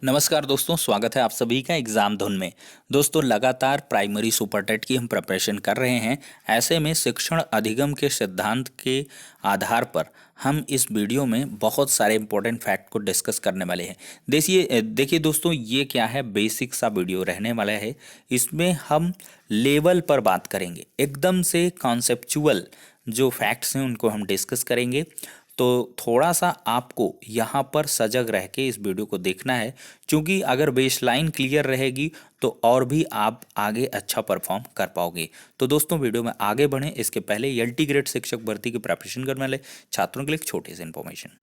नमस्कार दोस्तों, स्वागत है आप सभी का एग्ज़ाम धुन में। दोस्तों, लगातार प्राइमरी सुपर टेट की हम प्रिपरेशन कर रहे हैं। ऐसे में शिक्षण अधिगम के सिद्धांत के आधार पर हम इस वीडियो में बहुत सारे इंपॉर्टेंट फैक्ट को डिस्कस करने वाले हैं। देखिए दोस्तों, ये क्या है, बेसिक सा वीडियो रहने वाला है। इसमें हम लेवल पर बात करेंगे, एकदम से कॉन्सेप्चुअल जो फैक्ट्स हैं उनको हम डिस्कस करेंगे। तो थोड़ा सा आपको यहाँ पर सजग रह के इस वीडियो को देखना है, क्योंकि अगर बेसलाइन क्लियर रहेगी तो और भी आप आगे अच्छा परफॉर्म कर पाओगे। तो दोस्तों, वीडियो में आगे बढ़ें इसके पहले एलटी ग्रेड शिक्षक भर्ती की प्रिपरेशन करने वाले छात्रों के लिए एक छोटी सी इन्फॉर्मेशन।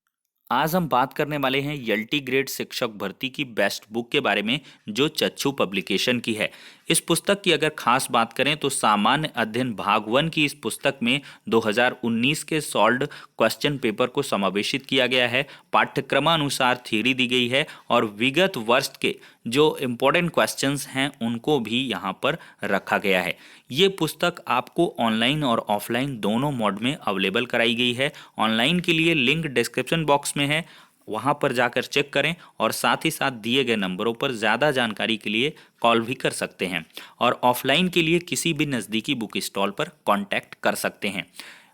आज हम बात करने वाले हैं एलटी ग्रेड शिक्षक भर्ती की बेस्ट बुक के बारे में, जो चच्चू पब्लिकेशन की है। इस पुस्तक की अगर खास बात करें तो सामान्य अध्ययन भाग 1 की इस पुस्तक में 2019 के सॉल्व्ड क्वेश्चन पेपर को समावेशित किया गया है। पाठ्यक्रमानुसार थ्योरी दी गई है और विगत वर्ष के जो इम्पोर्टेंट क्वेश्चंस हैं उनको भी यहाँ पर रखा गया है। ये पुस्तक आपको ऑनलाइन और ऑफलाइन दोनों मोड में अवेलेबल कराई गई है। ऑनलाइन के लिए लिंक डिस्क्रिप्शन बॉक्स में है, वहाँ पर जाकर चेक करें और साथ ही साथ दिए गए नंबरों पर ज़्यादा जानकारी के लिए कॉल भी कर सकते हैं। और ऑफलाइन के लिए किसी भी नज़दीकी बुक स्टॉल पर कांटेक्ट कर सकते हैं।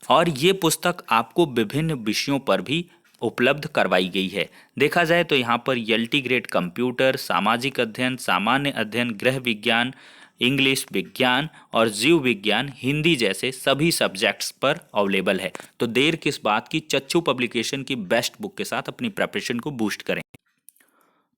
और ये पुस्तक आपको विभिन्न विषयों पर भी उपलब्ध करवाई गई है। देखा जाए तो यहाँ पर एलटी ग्रेड कंप्यूटर, सामाजिक अध्ययन, सामान्य अध्ययन, गृह विज्ञान, इंग्लिश, विज्ञान और जीव विज्ञान, हिंदी जैसे सभी सब्जेक्ट्स पर अवेलेबल है। तो देर किस बात की, चच्चू पब्लिकेशन की बेस्ट बुक के साथ अपनी प्रिपरेशन को बूस्ट करें।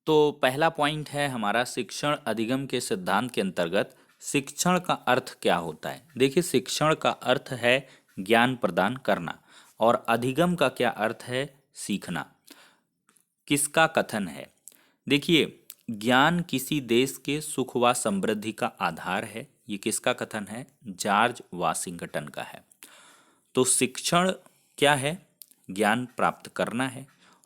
तो पहला पॉइंट है हमारा, शिक्षण अधिगम के सिद्धांत के अंतर्गत शिक्षण का अर्थ क्या होता है। देखिए, शिक्षण का अर्थ है ज्ञान प्रदान करना, और अधिगम का क्या अर्थ है, सीखना। किसका कथन है? देखिए, ज्ञान किसी देश के सुख व समृद्धि का आधार है। ये किसका कथन है? जॉर्ज वाशिंगटन का है। तो शिक्षण क्या है? ज्ञान प्राप्त करना है।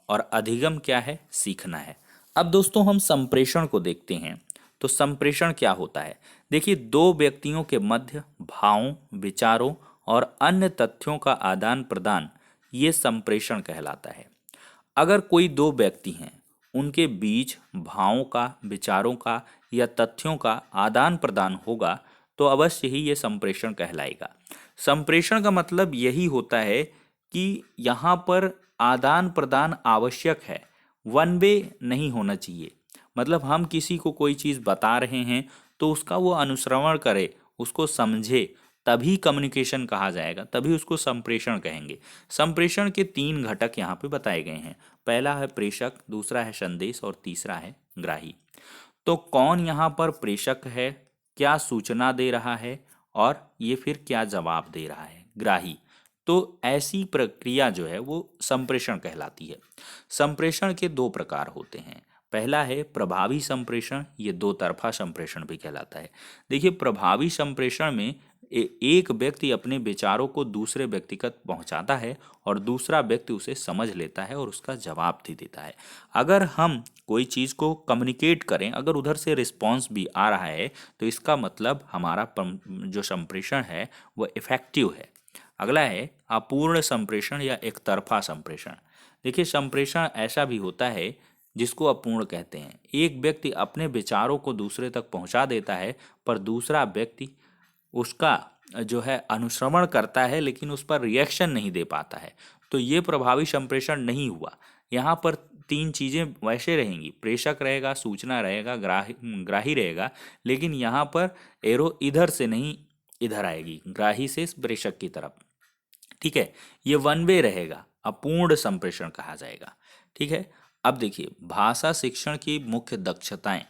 और अधिगम क्या है? सीखना है। अब दोस्तों, हम संप्रेषण को देखते हैं। तो संप्रेषण क्या होता है? देखिए, दो व्यक्तियों के मध्य भावों, विचारों और अन्य तथ्यों का आदान प्रदान, ये संप्रेषण कहलाता है। अगर कोई दो व्यक्ति हैं, उनके बीच भावों का, विचारों का या तथ्यों का आदान प्रदान होगा तो अवश्य ही ये संप्रेषण कहलाएगा। संप्रेषण का मतलब यही होता है कि यहाँ पर आदान प्रदान आवश्यक है, वन वे नहीं होना चाहिए। मतलब हम किसी को कोई चीज़ बता रहे हैं तो उसका वो अनुश्रवण करे, उसको समझे, तभी कम्युनिकेशन कहा जाएगा, तभी उसको संप्रेषण कहेंगे। संप्रेषण के 3 घटक यहाँ पे बताए गए हैं। पहला है प्रेषक, दूसरा है संदेश और तीसरा है ग्राही। तो कौन यहाँ पर प्रेषक है, क्या सूचना दे रहा है, और ये फिर क्या जवाब दे रहा है, ग्राही। तो ऐसी प्रक्रिया जो है वो संप्रेषण कहलाती है। संप्रेषण के 2 प्रकार होते हैं। पहला है प्रभावी संप्रेषण, ये दो तरफा संप्रेषण भी कहलाता है। देखिए, प्रभावी संप्रेषण में एक व्यक्ति अपने विचारों को दूसरे व्यक्ति तक पहुंचाता है और दूसरा व्यक्ति उसे समझ लेता है और उसका जवाब भी देता है। अगर हम कोई चीज़ को कम्युनिकेट करें, अगर उधर से रिस्पॉन्स भी आ रहा है तो इसका मतलब हमारा जो संप्रेषण है वो इफेक्टिव है। अगला है अपूर्ण संप्रेषण या एक तरफा संप्रेषण। देखिए, संप्रेषण ऐसा भी होता है जिसको अपूर्ण कहते हैं। एक व्यक्ति अपने विचारों को दूसरे तक पहुंचा देता है, पर दूसरा व्यक्ति उसका जो है अनुश्रवण करता है लेकिन उस पर रिएक्शन नहीं दे पाता है। तो ये प्रभावी संप्रेषण नहीं हुआ। यहाँ पर 3 चीज़ें वैसे रहेंगी, प्रेषक रहेगा, सूचना रहेगा, ग्राही रहेगा, लेकिन यहाँ पर एरो इधर से नहीं इधर आएगी, ग्राही से प्रेषक की तरफ। ठीक है, ये वन वे रहेगा, अपूर्ण संप्रेषण कहा जाएगा। ठीक है। अब देखिए, भाषा शिक्षण की मुख्य दक्षताएं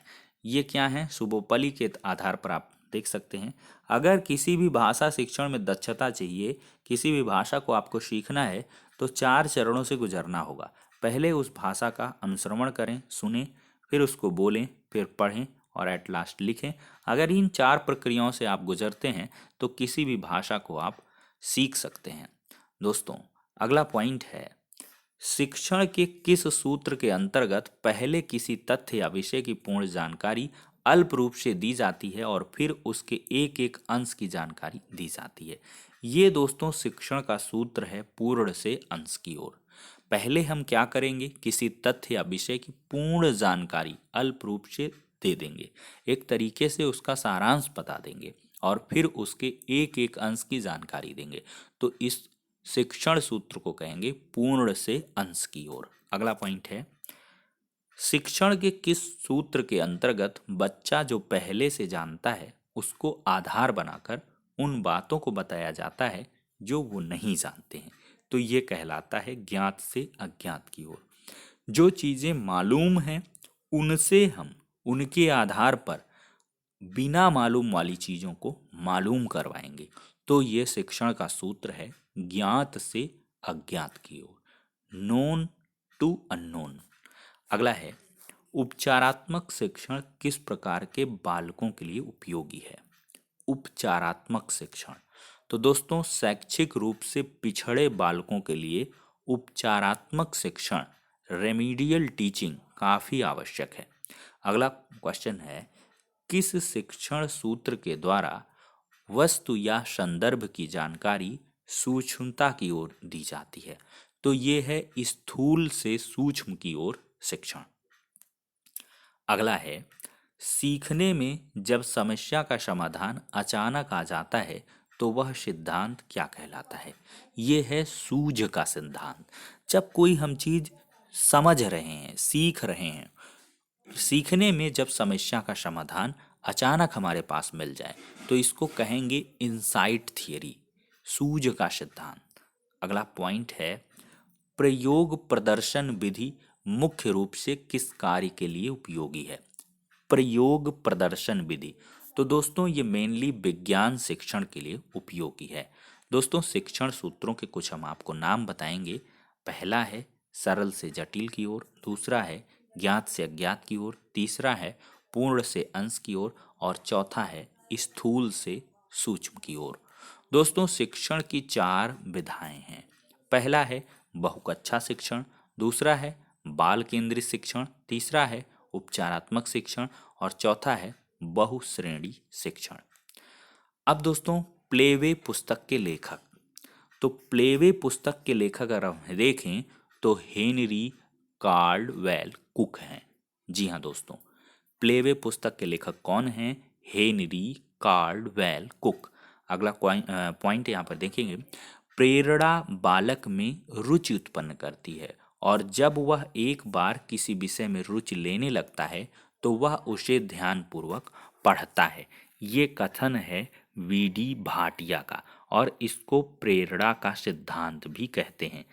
ये क्या हैं, सुबोपली के आधार पर आप देख सकते हैं। अगर किसी भी भाषा शिक्षण में दक्षता चाहिए, किसी भी भाषा को आपको सीखना है, तो 4 चरणों से गुजरना होगा। पहले उस भाषा का अनुश्रवण करें, सुने, फिर उसको बोलें, फिर पढ़ें और एट लास्ट लिखें। अगर इन 4 प्रक्रियाओं से आप गुजरते हैं तो किसी भी भाषा को आप सीख सकते हैं। दोस्तों, अगला पॉइंट है, शिक्षण के किस सूत्र के अंतर्गत पहले किसी तथ्य या विषय की पूर्ण जानकारी अल्प रूप से दी जाती है और फिर उसके एक एक अंश की जानकारी दी जाती है। ये दोस्तों शिक्षण का सूत्र है, पूर्ण से अंश की ओर। पहले हम क्या करेंगे, किसी तथ्य या विषय की पूर्ण जानकारी अल्प रूप से दे देंगे, एक तरीके से उसका सारांश बता देंगे और फिर उसके एक एक अंश की जानकारी देंगे। तो इस शिक्षण सूत्र को कहेंगे पूर्ण से अंश की ओर। अगला पॉइंट है, शिक्षण के किस सूत्र के अंतर्गत बच्चा जो पहले से जानता है उसको आधार बनाकर उन बातों को बताया जाता है जो वो नहीं जानते हैं। तो ये कहलाता है ज्ञात से अज्ञात की ओर। जो चीज़ें मालूम हैं उनसे हम उनके आधार पर बिना मालूम वाली चीज़ों को मालूम करवाएंगे। तो ये शिक्षण का सूत्र है ज्ञात से अज्ञात की ओर, नोन टू अननोन। अगला है, उपचारात्मक शिक्षण किस प्रकार के बालकों के लिए उपयोगी है। उपचारात्मक शिक्षण, तो दोस्तों शैक्षिक रूप से पिछड़े बालकों के लिए उपचारात्मक शिक्षण, रेमीडियल टीचिंग काफ़ी आवश्यक है। अगला क्वेश्चन है, किस शिक्षण सूत्र के द्वारा वस्तु या संदर्भ की जानकारी सूक्ष्मता की ओर दी जाती है। तो ये है स्थूल से सूक्ष्म की ओर शिक्षण। अगला है, सीखने में जब समस्या का समाधान अचानक आ जाता है तो वह सिद्धांत क्या कहलाता है। ये है सूझ का सिद्धांत। जब कोई हम चीज समझ रहे हैं, सीख रहे हैं, सीखने में जब समस्या का समाधान अचानक हमारे पास मिल जाए तो इसको कहेंगे इंसाइट थियरी, सूझ का सिद्धांत। अगला पॉइंट है, प्रयोग प्रदर्शन विधि मुख्य रूप से किस कार्य के लिए उपयोगी है। प्रयोग प्रदर्शन विधि, तो दोस्तों ये मेनली विज्ञान शिक्षण के लिए उपयोगी है। दोस्तों शिक्षण सूत्रों के कुछ हम आपको नाम बताएंगे। पहला है सरल से जटिल की ओर, दूसरा है ज्ञात से अज्ञात की ओर, तीसरा है पूर्ण से अंश की ओर और चौथा है स्थूल से सूक्ष्म की ओर। दोस्तों शिक्षण की चार विधाएं हैं। पहला है बहुकक्षा शिक्षण, दूसरा है बाल केंद्रित शिक्षण, तीसरा है उपचारात्मक शिक्षण और चौथा है बहुश्रेणी शिक्षण। अब दोस्तों प्लेवे पुस्तक के लेखक, तो प्लेवे पुस्तक के लेखक अगर हम देखें तो हेनरी कार्डवेल कुक हैं। जी हाँ दोस्तों, प्लेवे पुस्तक के लेखक कौन हैं, हेनरी कार्डवेल कुक। अगला पॉइंट यहाँ पर देखेंगे, प्रेरणा बालक में रुचि उत्पन्न करती है और जब वह एक बार किसी विषय में रुचि लेने लगता है तो वह उसे ध्यानपूर्वक पढ़ता है। ये कथन है वीडी भाटिया का और इसको प्रेरणा का सिद्धांत भी कहते हैं।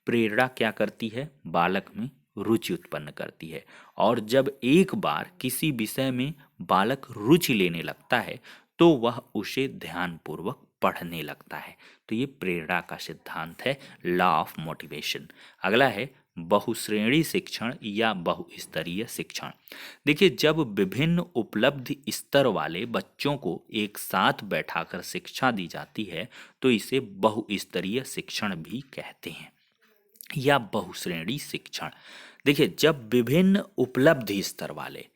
प्रेरणा क्या करती है, बालक में रुचि उत्पन्न करती है और जब एक बार किसी विषय में बालक रुचि लेने लगता है तो वह उसे ध्यानपूर्वक पढ़ने लगता है। तो ये प्रेरणा का सिद्धांत है, लॉ ऑफ मोटिवेशन। अगला है बहुश्रेणी शिक्षण या बहुस्तरीय शिक्षण। देखिए जब विभिन्न उपलब्धि स्तर वाले बच्चों को एक साथ बैठाकर शिक्षा दी जाती है तो इसे बहुस्तरीय शिक्षण भी कहते हैं या बहुश्रेणी शिक्षण। देखिए जब विभिन्न उपलब्धि स्तर वाले,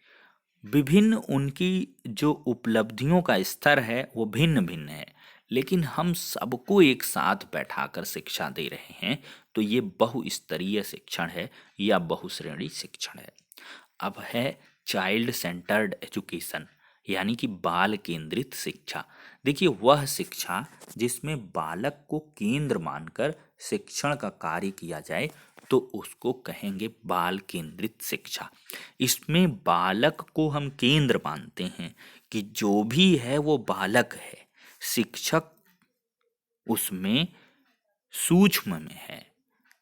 विभिन्न उनकी जो उपलब्धियों का स्तर है वो भिन्न भिन्न है, लेकिन हम सबको एक साथ बैठाकर शिक्षा दे रहे हैं तो ये बहुस्तरीय शिक्षण है या बहुश्रेणी शिक्षण है। अब है चाइल्ड सेंटर्ड एजुकेशन यानी कि बाल केंद्रित शिक्षा। देखिए वह शिक्षा जिसमें बालक को केंद्र मानकर शिक्षण का कार्य किया जाए तो उसको कहेंगे बाल केंद्रित शिक्षा। इसमें बालक को हम केंद्र मानते हैं कि जो भी है वो बालक है, शिक्षक उसमें सूक्ष्म में है,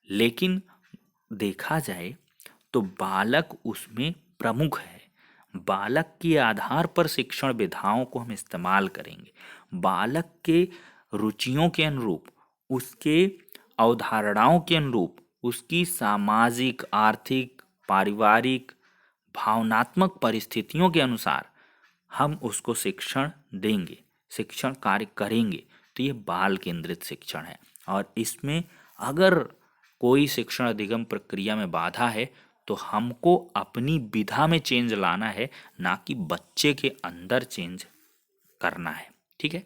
लेकिन देखा जाए तो बालक उसमें प्रमुख है। बालक के आधार पर शिक्षण विधाओं को हम इस्तेमाल करेंगे। बालक के रुचियों के अनुरूप, उसके अवधारणाओं के अनुरूप, उसकी सामाजिक, आर्थिक, पारिवारिक, भावनात्मक परिस्थितियों के अनुसार हम उसको शिक्षण देंगे, शिक्षण कार्य करेंगे। तो ये बाल केंद्रित शिक्षण है और इसमें अगर कोई शिक्षण अधिगम प्रक्रिया में बाधा है तो हमको अपनी विधा में चेंज लाना है, ना कि बच्चे के अंदर चेंज करना है। ठीक है,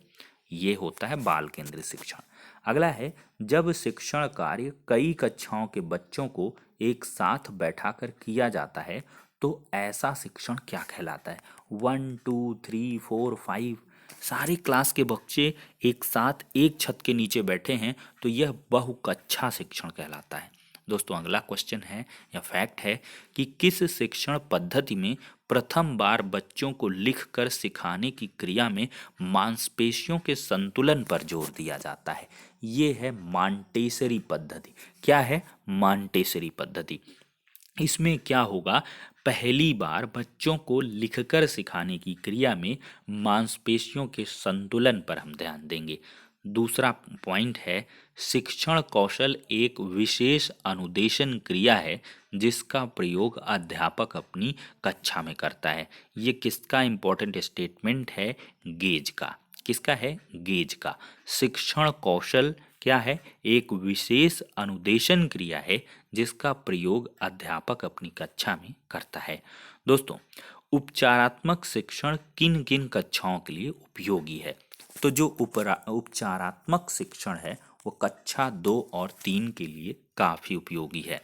ये होता है बाल केंद्रित शिक्षण। अगला है, जब शिक्षण कार्य कई कक्षाओं के बच्चों को एक साथ बैठाकर किया जाता है तो ऐसा शिक्षण क्या कहलाता है? 1 2 3 4 5 सारी क्लास के बच्चे एक साथ एक छत के नीचे बैठे हैं तो यह बहुकक्षा शिक्षण कहलाता है। दोस्तों अगला क्वेश्चन है या फैक्ट है कि किस शिक्षण पद्धति में प्रथम बार बच्चों को लिखकर सिखाने की क्रिया में मांसपेशियों के संतुलन पर जोर दिया जाता है? ये है मॉन्टेसरी पद्धति। क्या है? मॉन्टेसरी पद्धति। इसमें क्या होगा, पहली बार बच्चों को लिखकर सिखाने की क्रिया में मांसपेशियों के संतुलन पर हम ध्यान देंगे। दूसरा पॉइंट है, शिक्षण कौशल एक विशेष अनुदेशन क्रिया है जिसका प्रयोग अध्यापक अपनी कक्षा में करता है। ये किसका इंपॉर्टेंट स्टेटमेंट है? गेज का। किसका है? गेज का। शिक्षण कौशल क्या है? एक विशेष अनुदेशन क्रिया है जिसका प्रयोग अध्यापक अपनी कक्षा में करता है। दोस्तों उपचारात्मक शिक्षण किन किन कक्षाओं के लिए उपयोगी है? तो जो उपचारात्मक शिक्षण है वो कक्षा 2 और 3 के लिए काफ़ी उपयोगी है।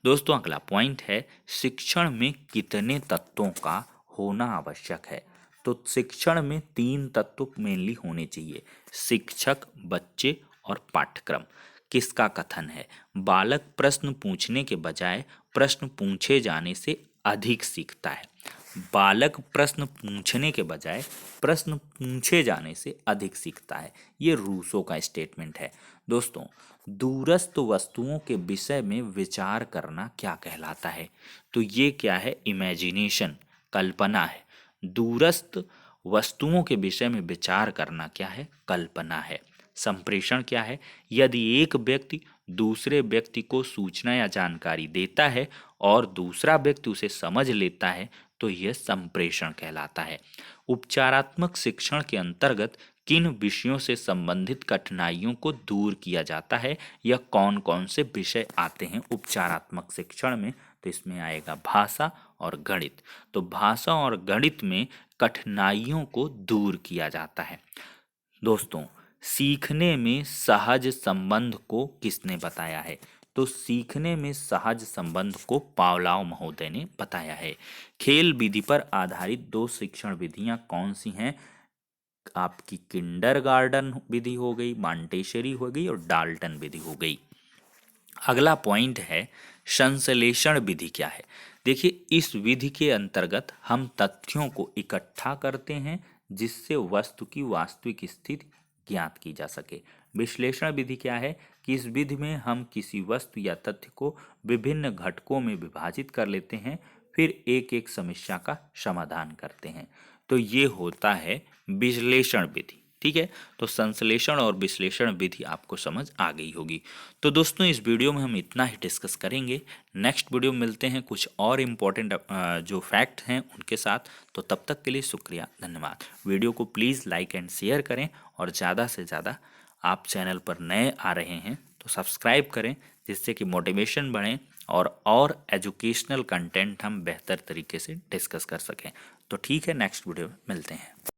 दोस्तों अगला पॉइंट है, शिक्षण में कितने तत्वों का होना आवश्यक है? तो शिक्षण में 3 तत्व मेनली होने चाहिए, शिक्षक, बच्चे और पाठ्यक्रम। किसका कथन है? बालक प्रश्न पूछने के बजाय प्रश्न पूछे जाने से अधिक सीखता है। बालक प्रश्न पूछने के बजाय प्रश्न पूछे जाने से अधिक सीखता है। ये रूसो का स्टेटमेंट है। दोस्तों दूरस्थ वस्तुओं के विषय में विचार करना क्या कहलाता है? तो ये क्या है? इमेजिनेशन, कल्पना है। दूरस्थ वस्तुओं के विषय में विचार करना क्या है? कल्पना है। संप्रेषण क्या है? यदि एक व्यक्ति दूसरे व्यक्ति को सूचना या जानकारी देता है और दूसरा व्यक्ति उसे समझ लेता है तो यह संप्रेषण कहलाता है। उपचारात्मक शिक्षण के अंतर्गत किन विषयों से संबंधित कठिनाइयों को दूर किया जाता है या कौन कौन से विषय आते हैं उपचारात्मक शिक्षण में? तो इसमें आएगा भाषा और गणित। तो भाषा और गणित में कठिनाइयों को दूर किया जाता है। दोस्तों सीखने में सहज संबंध को किसने बताया है? तो सीखने में सहज संबंध को पावलाव महोदय ने बताया है। खेल विधि पर आधारित 2 शिक्षण विधियां कौन सी हैं? आपकी किंडरगार्टन विधि हो गई, मॉन्टेसरी हो गई और डाल्टन विधि हो गई। अगला पॉइंट है, संश्लेषण विधि क्या है? देखिए इस विधि के अंतर्गत हम तथ्यों को इकट्ठा करते हैं जिससे वस्तु की वास्तविक स्थिति ज्ञात की जा सके। विश्लेषण विधि क्या है? कि इस विधि में हम किसी वस्तु या तथ्य को विभिन्न घटकों में विभाजित कर लेते हैं फिर एक एक समस्या का समाधान करते हैं। तो ये होता है विश्लेषण विधि। ठीक है, तो संश्लेषण और विश्लेषण विधि आपको समझ आ गई होगी। तो दोस्तों इस वीडियो में हम इतना ही डिस्कस करेंगे। नेक्स्ट वीडियो में मिलते हैं कुछ और इम्पोर्टेंट जो फैक्ट हैं उनके साथ। तो तब तक के लिए शुक्रिया, धन्यवाद। वीडियो को प्लीज़ लाइक एंड शेयर करें और ज़्यादा से ज़्यादा आप चैनल पर नए आ रहे हैं तो सब्सक्राइब करें जिससे कि मोटिवेशन बढ़े और एजुकेशनल कंटेंट हम बेहतर तरीके से डिस्कस कर सकें। तो ठीक है, नेक्स्ट वीडियो में मिलते हैं।